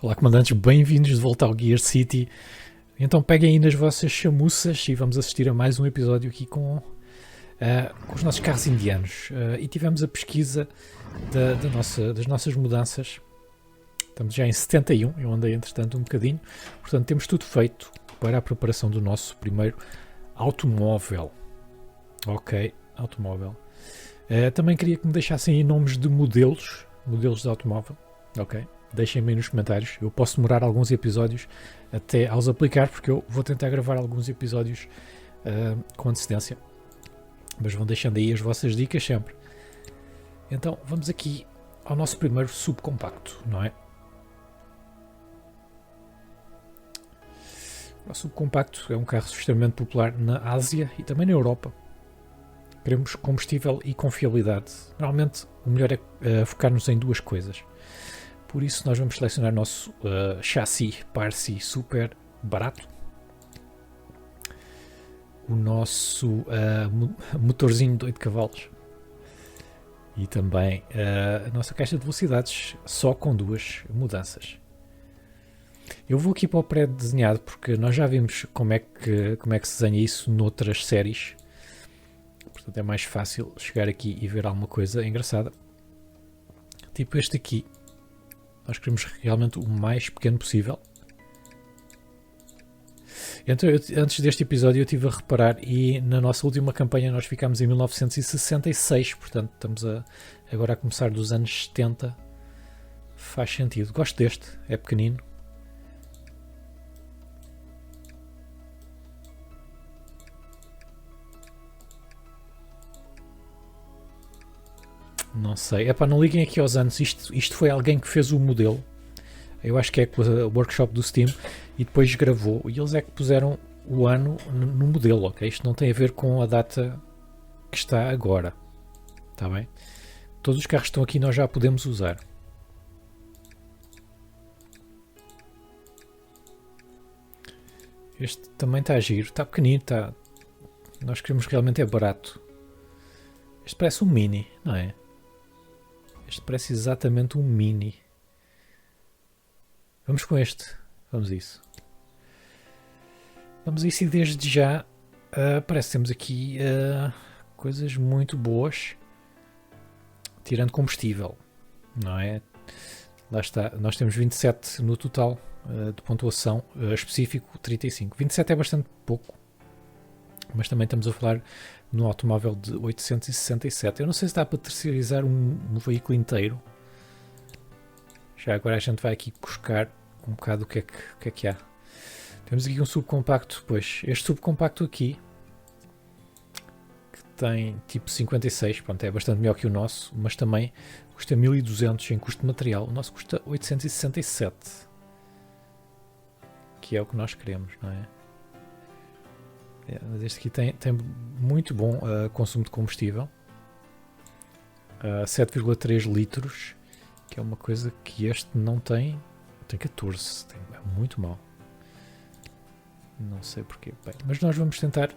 Olá, comandantes, bem-vindos de volta ao Gear City. Então peguem aí nas vossas chamuças e vamos assistir a mais um episódio aqui com os nossos carros indianos. E tivemos a pesquisa das nossas mudanças. Estamos já em 71, eu andei entretanto um bocadinho. Portanto, temos tudo feito para a preparação do nosso primeiro automóvel. Ok, automóvel. Também queria que me deixassem aí nomes de modelos de automóvel. Ok. Deixem-me aí nos comentários. Eu posso demorar alguns episódios até aos aplicar, porque eu vou tentar gravar alguns episódios com antecedência. Mas vão deixando aí as vossas dicas sempre. Então vamos aqui ao nosso primeiro subcompacto, não é? O subcompacto é um carro extremamente popular na Ásia e também na Europa. Queremos combustível e confiabilidade. Normalmente o melhor é focar-nos em duas coisas. Por isso nós vamos selecionar o nosso chassi Parsi super barato. O nosso motorzinho de 8 cavalos. E também a nossa caixa de velocidades só com duas mudanças. Eu vou aqui para o pré-desenhado porque nós já vimos como é que se desenha isso noutras séries. Portanto é mais fácil chegar aqui e ver alguma coisa engraçada. Tipo este aqui. Nós queremos realmente o mais pequeno possível. Então, antes deste episódio eu estive a reparar e na nossa última campanha nós ficámos em 1966, portanto estamos agora a começar dos anos 70. Faz sentido. Gosto deste, é pequenino. Não sei. Epá, não liguem aqui aos anos. Isto foi alguém que fez o modelo. Eu acho que é o workshop do Steam. E depois gravou. E eles é que puseram o ano no modelo. Ok? Isto não tem a ver com a data que está agora. Está bem? Todos os carros que estão aqui nós já podemos usar. Este também está a giro. Está pequenino. Está... Nós queremos realmente é barato. Este parece um Mini. Não é? Este parece exatamente um Mini. Vamos com este. Vamos a isso. Vamos a isso e desde já parece que temos aqui coisas muito boas. Tirando combustível. Não é? Lá está. Nós temos 27 no total de pontuação. Específico 35. 27 é bastante pouco. Mas também estamos a falar no automóvel de 867. Eu não sei se dá para terceirizar um veículo inteiro. Já agora a gente vai aqui buscar um bocado o que é que há. Temos aqui um subcompacto, pois este subcompacto aqui que tem tipo 56, pronto, é bastante melhor que o nosso, mas também custa 1200 em custo de material. O nosso custa 867, que é o que nós queremos, não é? Mas este aqui tem muito bom consumo de combustível, 7,3 litros, que é uma coisa que este não tem. Tem 14, é muito mau, não sei porquê. Bem, mas nós vamos tentar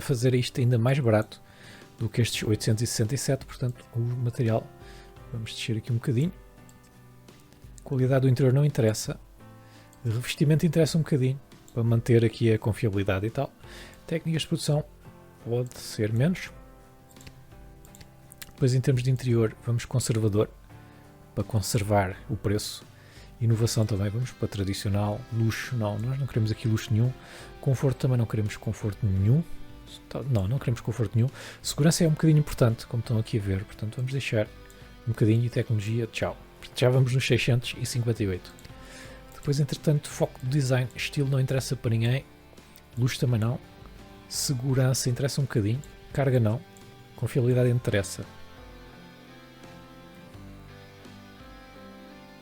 fazer isto ainda mais barato do que estes 867, portanto o material, vamos descer aqui um bocadinho. Qualidade do interior não interessa, o revestimento interessa um bocadinho, para manter aqui a confiabilidade e tal. Técnicas de produção pode ser menos. Depois em termos de interior vamos conservador, para conservar o preço. Inovação também, vamos para tradicional. Luxo, não, nós não queremos aqui luxo nenhum. Conforto também não queremos conforto nenhum. Não queremos conforto nenhum. Segurança é um bocadinho importante, como estão aqui a ver, portanto vamos deixar um bocadinho. E tecnologia, tchau. Já vamos nos 658. Depois, entretanto, foco do design, estilo não interessa para ninguém, luxo também não, segurança interessa um bocadinho, carga não, confiabilidade interessa.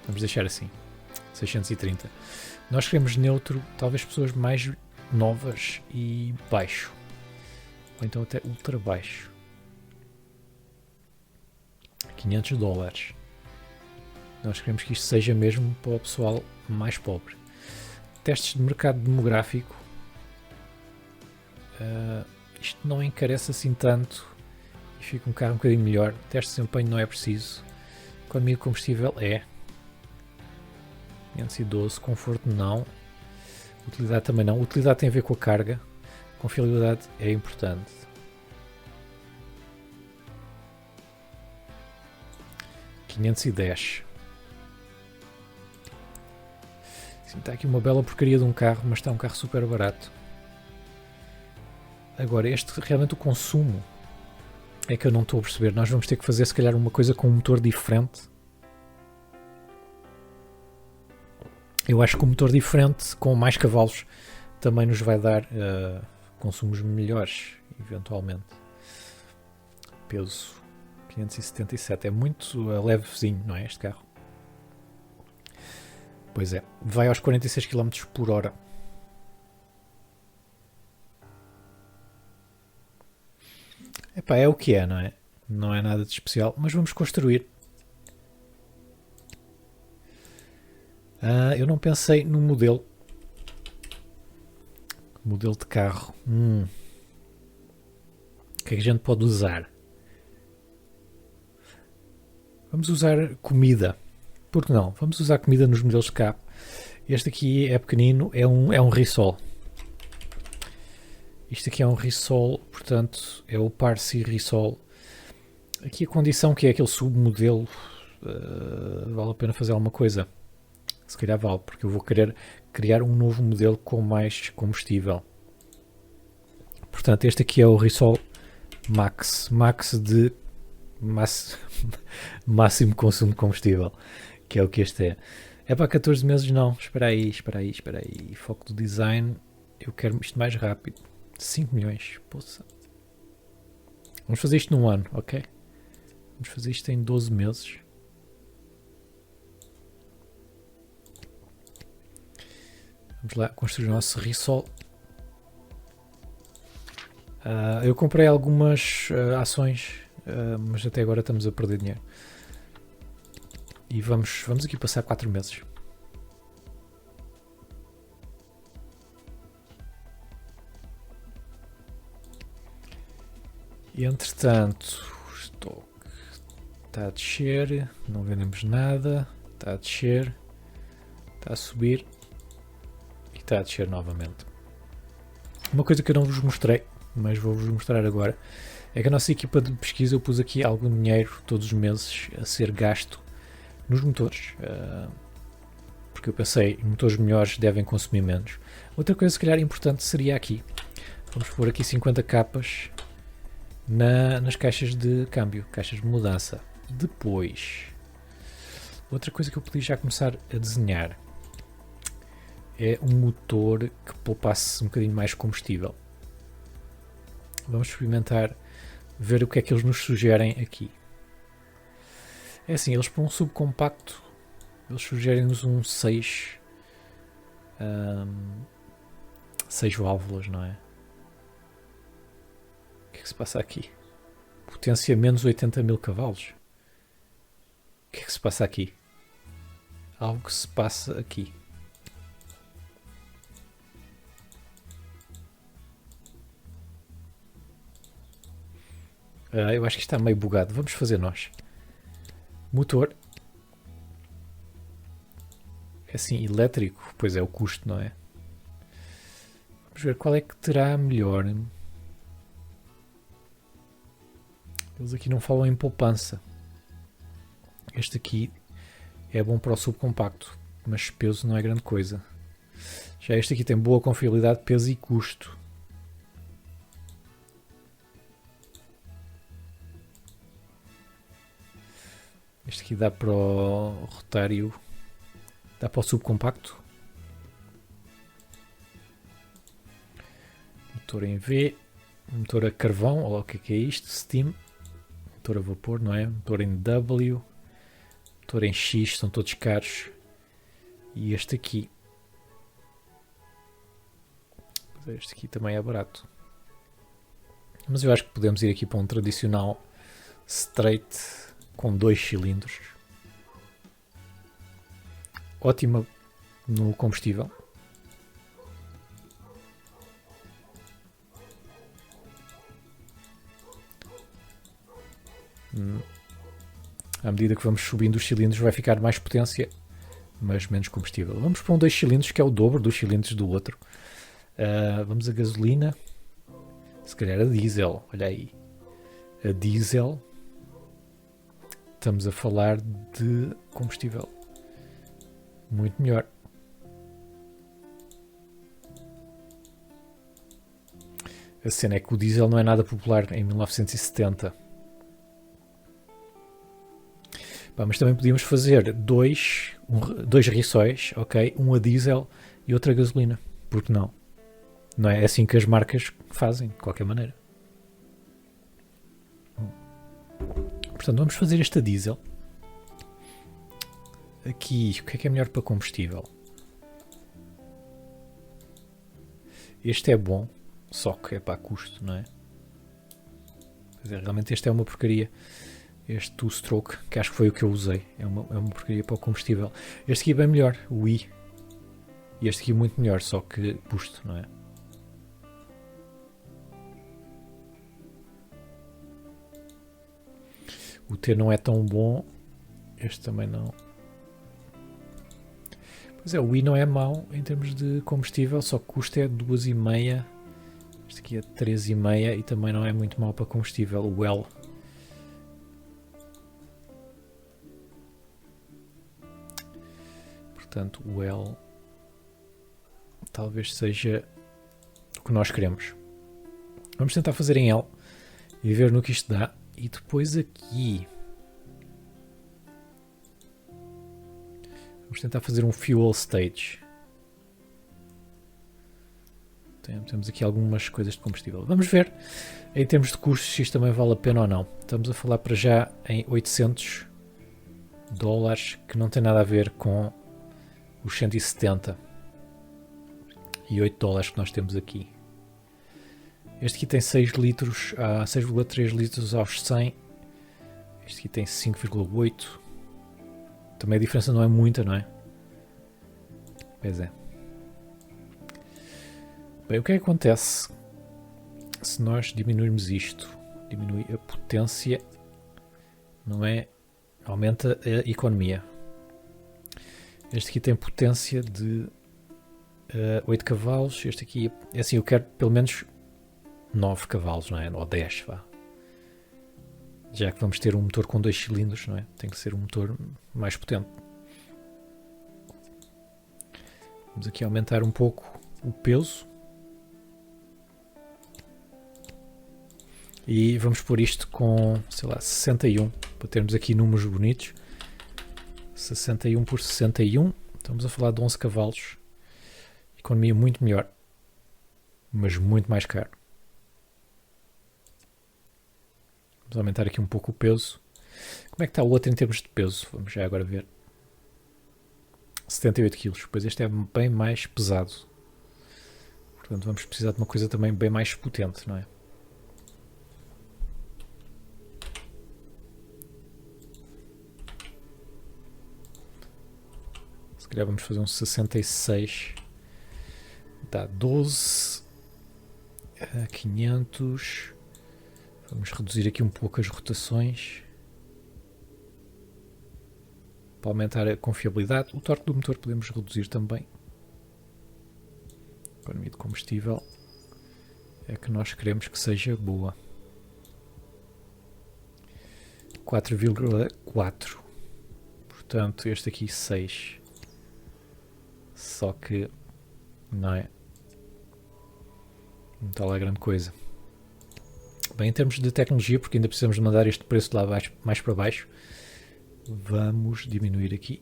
Vamos deixar assim, 630. Nós queremos neutro, talvez pessoas mais novas e baixo, ou então até ultra baixo. $500. Nós queremos que isto seja mesmo para o pessoal mais pobre. Testes de mercado demográfico. Isto não encarece assim tanto e fica um carro um bocadinho melhor. Teste de desempenho não é preciso. Economia de combustível é. 512, conforto não, utilidade também não. Utilidade tem a ver com a carga, confiabilidade é importante. $510. Sim, está aqui uma bela porcaria de um carro, mas está um carro super barato. Agora, realmente o consumo é que eu não estou a perceber. Nós vamos ter que fazer se calhar uma coisa com um motor diferente. Eu acho que um motor diferente com mais cavalos também nos vai dar consumos melhores, eventualmente. Peso 577, é muito levezinho, não é, este carro? Pois é, vai aos 46 km por hora. Epá, é o que é, não é? Não é nada de especial, mas vamos construir. Eu não pensei no modelo. Modelo de carro. O que é que a gente pode usar? Vamos usar comida. Por que não? Vamos usar comida nos modelos de carro. Este aqui é pequenino, é um Rissol. Isto aqui é um Rissol, portanto é o Parsi Rissol. Aqui a condição que é aquele submodelo, vale a pena fazer alguma coisa. Se calhar vale, porque eu vou querer criar um novo modelo com mais combustível. Portanto, este aqui é o Rissol Max. Max de máximo consumo de combustível, que é o que este é. É para 14 meses não. Espera aí. Foco do design. Eu quero isto mais rápido. 5 milhões. Poxa. Vamos fazer isto num ano, ok? Vamos fazer isto em 12 meses. Vamos lá construir o nosso Rissol. Eu comprei algumas ações, mas até agora estamos a perder dinheiro. E vamos aqui passar 4 meses. E entretanto, o estoque está a descer, não vendemos nada, está a descer, está a subir e está a descer novamente. Uma coisa que eu não vos mostrei, mas vou-vos mostrar agora, é que a nossa equipa de pesquisa, eu pus aqui algum dinheiro todos os meses a ser gasto nos motores, porque eu pensei, motores melhores devem consumir menos. Outra coisa se calhar importante seria aqui, vamos pôr aqui 50 capas nas caixas de câmbio, caixas de mudança. Depois, outra coisa que eu podia já começar a desenhar é um motor que poupasse um bocadinho mais combustível. Vamos experimentar, ver o que é que eles nos sugerem aqui. É assim, eles para um subcompacto, eles sugerem-nos um 6 válvulas, não é? O que é que se passa aqui? Potência menos 80 mil cavalos. O que é que se passa aqui? Algo se passa aqui. Eu acho que está meio bugado. Vamos fazer nós. Motor. É assim, elétrico. Pois é, o custo, não é? Vamos ver qual é que terá melhor. Eles aqui não falam em poupança. Este aqui é bom para o subcompacto, mas peso não é grande coisa. Já este aqui tem boa confiabilidade, peso e custo. Este aqui dá para o rotário, dá para o subcompacto. Motor em V, motor a carvão, olha o que é isto, Steam. Motor a vapor, não é? Motor em W, motor em X, são todos caros. E este aqui também é barato. Mas eu acho que podemos ir aqui para um tradicional straight com 2 cilindros. Ótima no combustível. À medida que vamos subindo os cilindros vai ficar mais potência mas menos combustível. Vamos para um 2 cilindros, que é o dobro dos cilindros do outro. Vamos a gasolina. Se calhar a diesel, olha aí. A diesel. Estamos a falar de combustível muito melhor. A cena é que o diesel não é nada popular em 1970. Mas também podíamos fazer dois rissóis, ok? Um a diesel e outro a gasolina. Por que não? Não é assim que as marcas fazem, de qualquer maneira. Portanto, vamos fazer este a diesel. Aqui, o que é melhor para combustível? Este é bom, só que é para custo, não é? Realmente este é uma porcaria. Este two-stroke, que acho que foi o que eu usei, é uma porcaria para o combustível. Este aqui é bem melhor, o I. E este aqui é muito melhor, só que custo, não é? O T não é tão bom, este também não. Pois é, o I não é mau em termos de combustível, só que o custo é 2,5. Este aqui é 3,5 e também não é muito mau para combustível. O L. Portanto, o L talvez seja o que nós queremos. Vamos tentar fazer em L e ver no que isto dá. E depois aqui vamos tentar fazer um fuel stage. Temos aqui algumas coisas de combustível. Vamos ver em termos de custos se isto também vale a pena ou não. Estamos a falar para já em $800, que não tem nada a ver com os 170 e $8 que nós temos aqui. Este aqui tem 6 litros, 6,3 litros aos 100. Este aqui tem 5,8. Também a diferença não é muita, não é? Pois é. Bem, o que é que acontece se nós diminuirmos isto? Diminui a potência, não é? Aumenta a economia. Este aqui tem potência de 8 cavalos. Este aqui, é assim, eu quero pelo menos 9 cavalos, não é? Ou 10, vá. Já que vamos ter um motor com 2 cilindros, não é? Tem que ser um motor mais potente. Vamos aqui aumentar um pouco o peso. E vamos pôr isto com, sei lá, 61, para termos aqui números bonitos. 61 por 61, estamos a falar de 11 cavalos. Economia muito melhor, mas muito mais caro. Vamos aumentar aqui um pouco o peso. Como é que está o outro em termos de peso? Vamos já agora ver. 78 kg, pois este é bem mais pesado. Portanto, vamos precisar de uma coisa também bem mais potente, não é? Se calhar vamos fazer um 66. Dá 12. 500. Vamos reduzir aqui um pouco as rotações para aumentar a confiabilidade. O torque do motor podemos reduzir também. A economia de combustível é que nós queremos que seja boa. 4,4. Portanto, este aqui 6. Só que não é. Não está lá grande coisa. Bem, em termos de tecnologia, porque ainda precisamos de mandar este preço de lá mais para baixo, vamos diminuir aqui.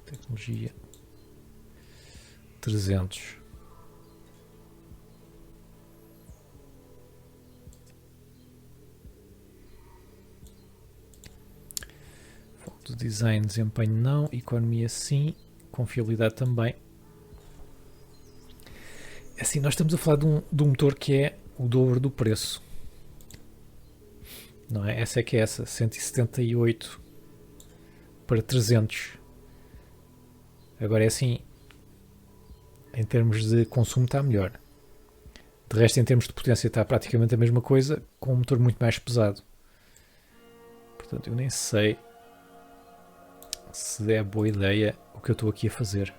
Tecnologia 300. Foco de design, desempenho não, economia sim, confiabilidade também. Assim, nós estamos a falar de um motor que é o dobro do preço. Não é? Essa é que é essa. 178 para 300. Agora é assim. Em termos de consumo está melhor. De resto, em termos de potência está praticamente a mesma coisa, com um motor muito mais pesado. Portanto, eu nem sei se é boa ideia o que eu estou aqui a fazer.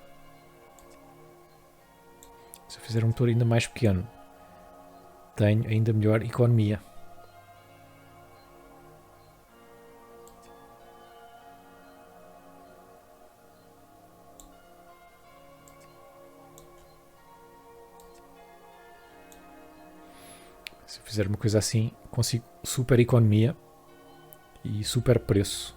Se eu fizer um motor ainda mais pequeno, tenho ainda melhor economia. Se eu fizer uma coisa assim, consigo super economia e super preço.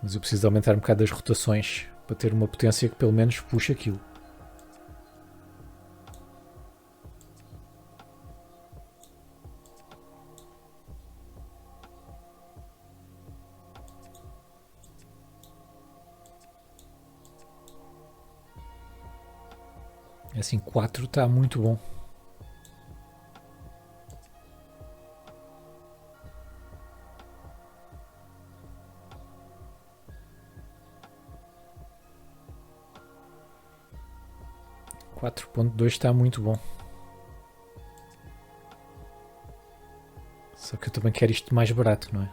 Mas eu preciso aumentar um bocado as rotações para ter uma potência que pelo menos puxe aquilo. Assim, 4 está muito bom. Quatro ponto dois está muito bom. Só que eu também quero isto mais barato, não é?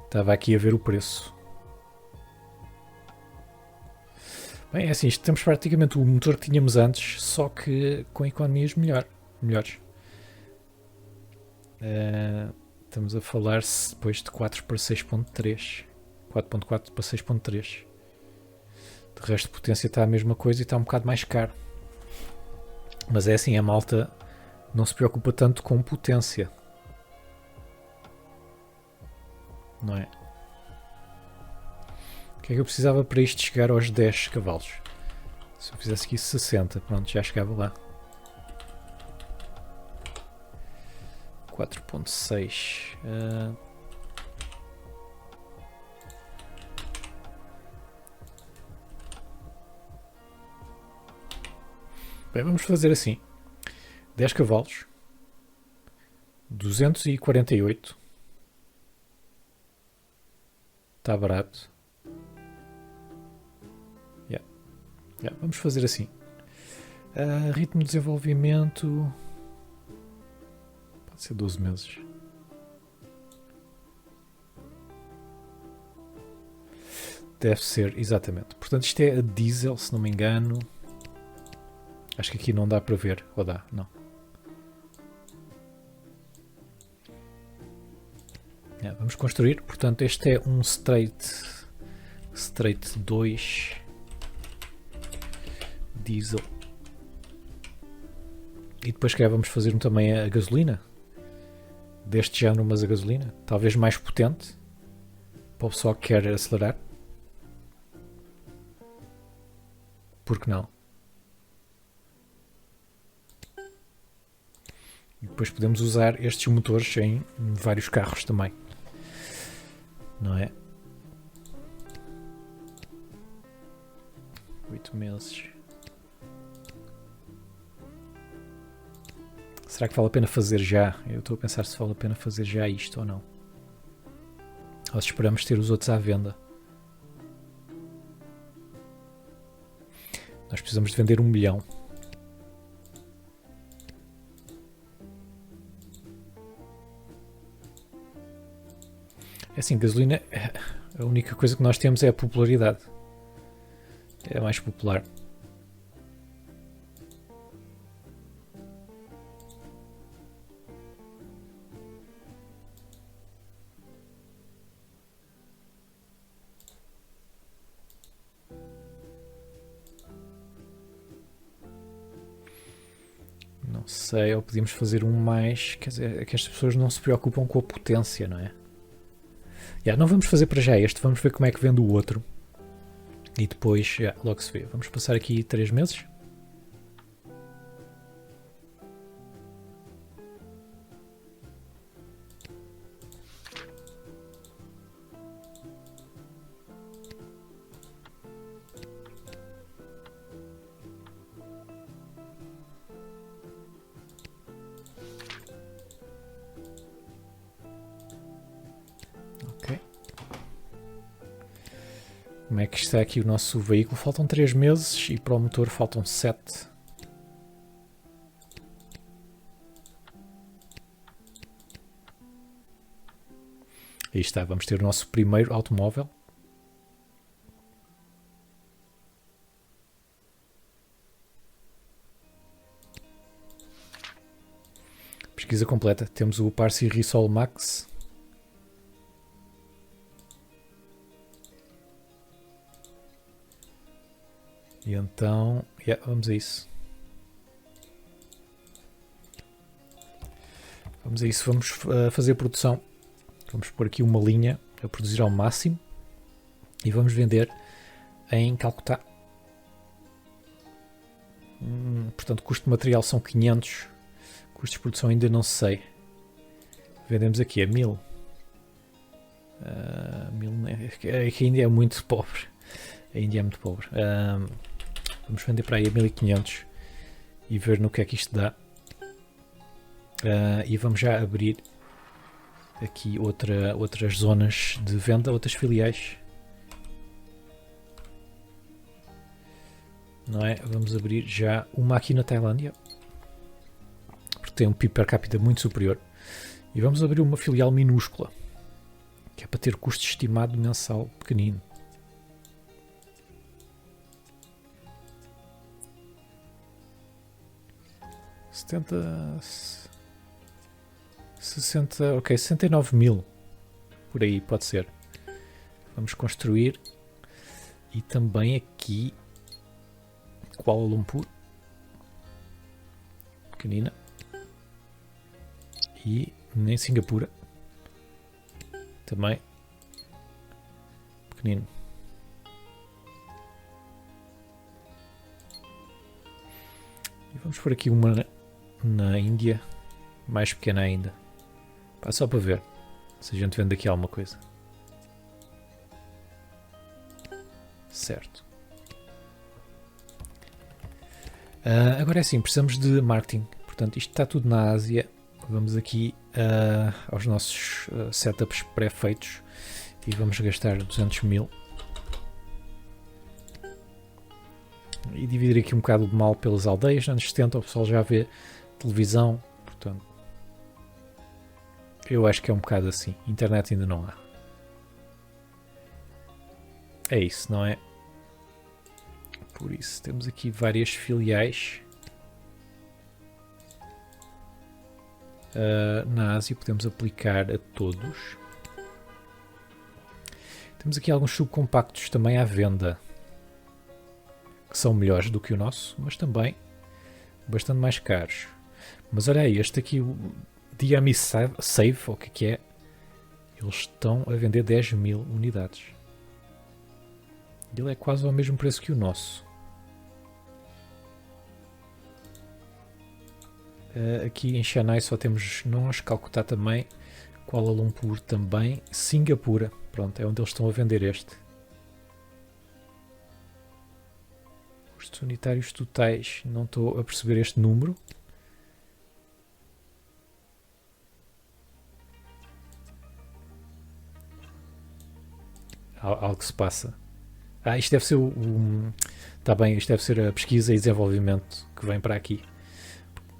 Estava aqui a ver o preço. Bem, é assim, isto temos praticamente o motor que tínhamos antes, só que com economias melhores. Estamos a falar depois de 4 para 6.3. 4.4 para 6.3. De resto de potência está a mesma coisa e está um bocado mais caro. Mas é assim, a malta não se preocupa tanto com potência. Não é? O que é que eu precisava para isto chegar aos 10 cavalos? Se eu fizesse aqui 60, pronto, já chegava lá. 4.6. Bem, vamos fazer assim. 10 cavalos. 248. Está barato. Vamos fazer assim. Ritmo de desenvolvimento. Pode ser 12 meses. Deve ser, exatamente. Portanto, isto é a diesel, se não me engano. Acho que aqui não dá para ver. Ou dá? Não. Vamos construir. Portanto, este é um straight 2 diesel. E depois que vamos fazer também a gasolina. Deste género, mas a gasolina. Talvez mais potente. Para o pessoal que quer acelerar. Por que não? E depois podemos usar estes motores em vários carros também. Não é? 8 meses. Será que vale a pena fazer já? Eu estou a pensar se vale a pena fazer já isto ou não. Ou se esperamos ter os outros à venda. Nós precisamos de vender 1 milhão. É assim, gasolina, a única coisa que nós temos é a popularidade. É a mais popular. Não sei, ou podíamos fazer um mais. Quer dizer, é que as pessoas não se preocupam com a potência, não é? Não vamos fazer para já este, vamos ver como é que vende o outro. E depois, logo se vê. Vamos passar aqui 3 meses. Como é que está aqui o nosso veículo? Faltam 3 meses e para o motor faltam 7. Aí está, vamos ter o nosso primeiro automóvel. Pesquisa completa. Temos o Parsi Risol Max. E então, vamos a isso. Vamos fazer a produção. Vamos pôr aqui uma linha a produzir ao máximo e vamos vender em Calcutá. Portanto, o custo de material são 500. Custos de produção ainda não sei. Vendemos aqui a 1000. 1000 que ainda é muito pobre. A Índia é muito pobre. Vamos vender para aí a 1500 e ver no que é que isto dá. E vamos já abrir aqui outras zonas de venda, outras filiais. Não é? Vamos abrir já uma aqui na Tailândia, porque tem um PIB per capita muito superior. E vamos abrir uma filial minúscula, que é para ter custo estimado mensal pequenino. Ok, 69 mil. Por aí pode ser. Vamos construir. E também aqui Kuala Lumpur. Pequenina. E nem Singapura. Também. Pequenino. E vamos por aqui uma na Índia. Mais pequena ainda. Só para ver se a gente vende aqui alguma coisa. Certo. Agora é assim, precisamos de marketing. Portanto, isto está tudo na Ásia. Vamos aqui aos nossos setups pré-feitos e vamos gastar 200 mil. E dividir aqui um bocado mal pelas aldeias. Anos 70 o pessoal já vê televisão. Portanto, eu acho que é um bocado assim. Internet ainda não há. É isso, não é? Por isso, temos aqui várias filiais. Na Ásia podemos aplicar a todos. Temos aqui alguns subcompactos também à venda, que são melhores do que o nosso, mas também bastante mais caros. Mas olha aí, este aqui, o Diami Save, o que é? Eles estão a vender 10 mil unidades. Ele é quase ao mesmo preço que o nosso. Aqui em Chennai só temos nós, Calcutá também, Kuala Lumpur também, Singapura, pronto, é onde eles estão a vender este. Custos unitários totais, não estou a perceber este número. Algo se passa. Isto deve ser está bem, isto deve ser a pesquisa e desenvolvimento que vem para aqui.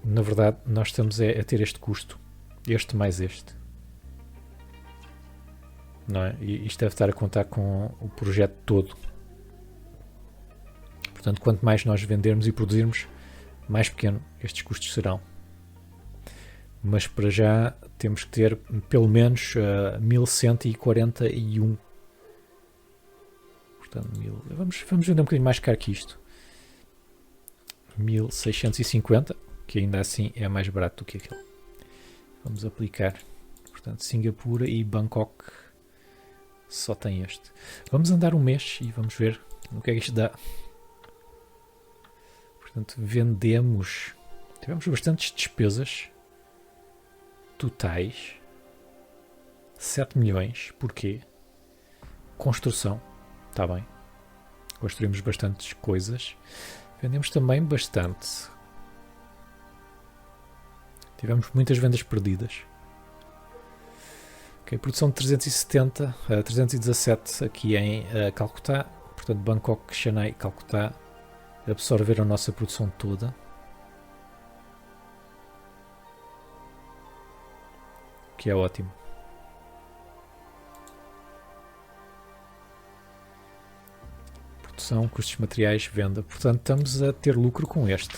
Na verdade, nós estamos a ter este custo. Este mais este. Não é? E isto deve estar a contar com o projeto todo. Portanto, quanto mais nós vendermos e produzirmos, mais pequeno estes custos serão. Mas para já temos que ter pelo menos 1141. Portanto, vamos vender um bocadinho mais caro que isto. 1650, que ainda assim é mais barato do que aquele. Vamos aplicar. Portanto, Singapura e Bangkok só tem este. Vamos andar um mês e vamos ver o que é que isto dá. Portanto, vendemos. Tivemos bastantes despesas totais. 7 milhões. Porquê? Construção. Está bem. Construímos bastantes coisas. Vendemos também bastante. Tivemos muitas vendas perdidas. Ok, produção de 370, 317 aqui em Calcutá. Portanto, Bangkok, Chennai, Calcutá absorveram a nossa produção toda. Que é ótimo. produção, custos de materiais, venda. Portanto, estamos a ter lucro com este.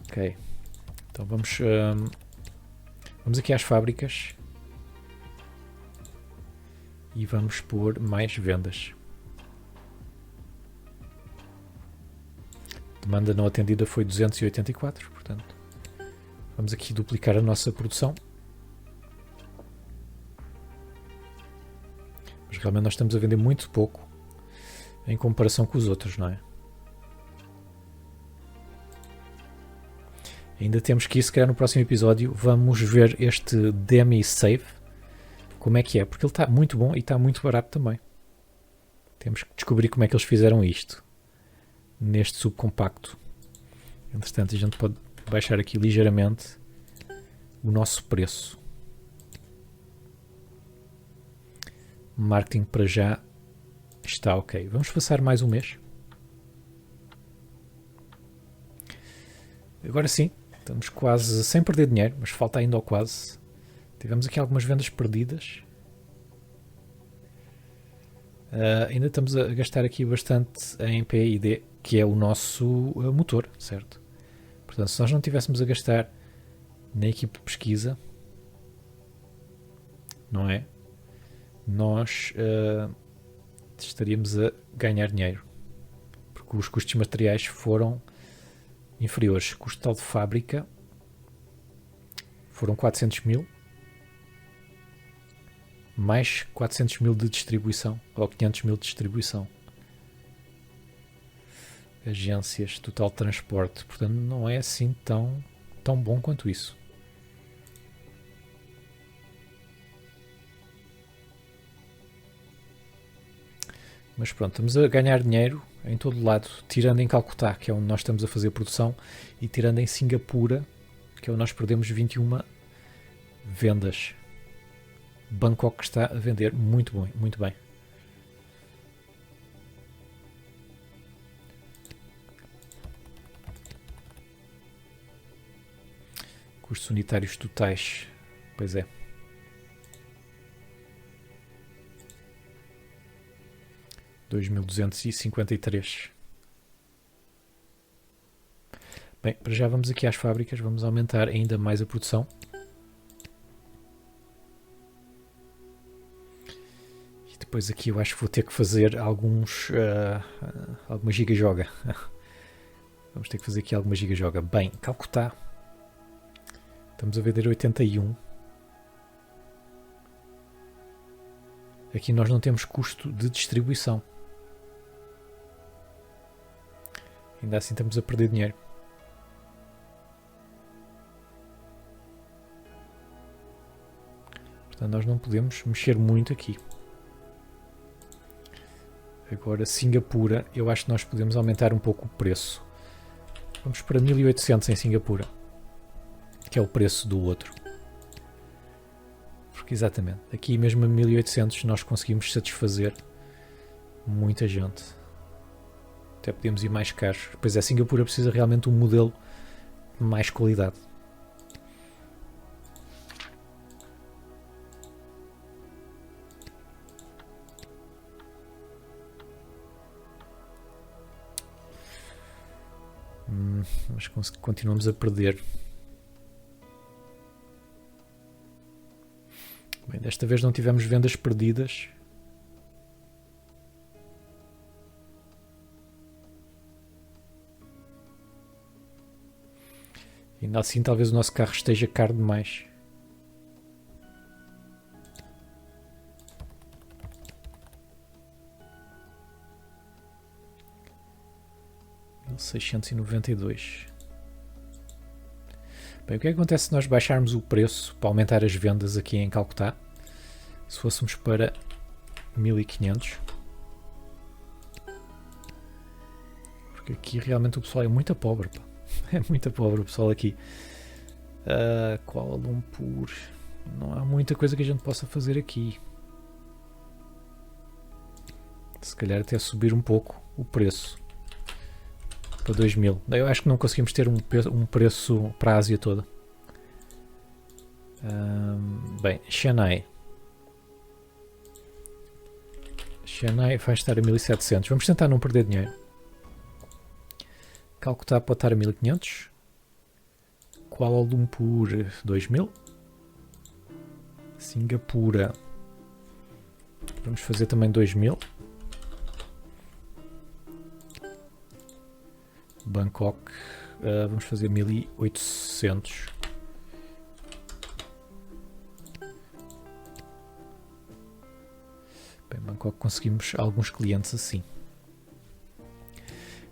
Ok. Então vamos aqui às fábricas. E vamos pôr mais vendas. Demanda não atendida foi 284, portanto, vamos aqui duplicar a nossa produção. Mas realmente nós estamos a vender muito pouco em comparação com os outros, não é? Ainda temos que ir, se calhar no próximo episódio, vamos ver este Demi Save. Como é que é? Porque ele está muito bom e está muito barato também. Temos que descobrir como é que eles fizeram isto neste subcompacto. Entretanto, a gente pode baixar aqui ligeiramente o nosso preço. Marketing para já está ok. Vamos passar mais um mês. Agora sim, estamos quase sem perder dinheiro, mas falta ainda ao quase. Tivemos aqui algumas vendas perdidas. Ainda estamos a gastar aqui bastante em PID, que é o nosso motor, certo? Portanto, se nós não estivéssemos a gastar na equipe de pesquisa, não é? Nós estaríamos a ganhar dinheiro. Porque os custos de materiais foram inferiores. O custo total de fábrica foram 400 mil. Mais 400 mil de distribuição, ou 500 mil de distribuição. Agências, total de transporte, portanto não é assim tão bom quanto isso. Mas pronto, estamos a ganhar dinheiro em todo lado, tirando em Calcutá, que é onde nós estamos a fazer produção, e tirando em Singapura, que é onde nós perdemos 21 vendas. Bangkok está a vender muito bem, muito bem. Custos unitários totais, pois é. $2.253. Bem, para já vamos aqui às fábricas, vamos aumentar ainda mais a produção. Depois aqui eu acho que vou ter que fazer alguma giga-joga. Vamos ter que fazer aqui alguma giga-joga. Bem, Calcutá. Estamos a vender 81. Aqui nós não temos custo de distribuição. Ainda assim estamos a perder dinheiro. Portanto, nós não podemos mexer muito aqui. Agora, Singapura, eu acho que nós podemos aumentar um pouco o preço. Vamos para 1800 em Singapura, que é o preço do outro. Porque exatamente, aqui mesmo a 1800 nós conseguimos satisfazer muita gente. Até podemos ir mais caros. Pois é, Singapura precisa realmente de um modelo de mais qualidade. Mas continuamos a perder. Bem, desta vez não tivemos vendas perdidas. Ainda assim talvez o nosso carro esteja caro demais. $1.692. Bem, o que acontece se nós baixarmos o preço para aumentar as vendas aqui em Calcutá? Se fôssemos para 1500. Porque aqui realmente o pessoal é muito pobre. Pá. É muito pobre o pessoal aqui. Kuala Lumpur. Não há muita coisa que a gente possa fazer aqui. Se calhar até subir um pouco o preço. Para 2000. Eu acho que não conseguimos ter um preço para a Ásia toda. Bem, Xangai. Xangai vai estar a 1700. Vamos tentar não perder dinheiro. Calcutá pode estar a 1500. Kuala Lumpur 2000. Singapura. Vamos fazer também 2000. Bangkok. Vamos fazer 1800. Bem, Bangkok conseguimos alguns clientes assim.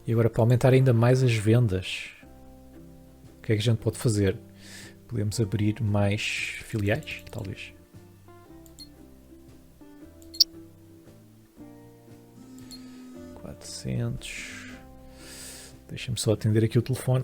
E agora, para aumentar ainda mais as vendas, o que é que a gente pode fazer? Podemos abrir mais filiais, talvez. Deixa-me só atender aqui o telefone.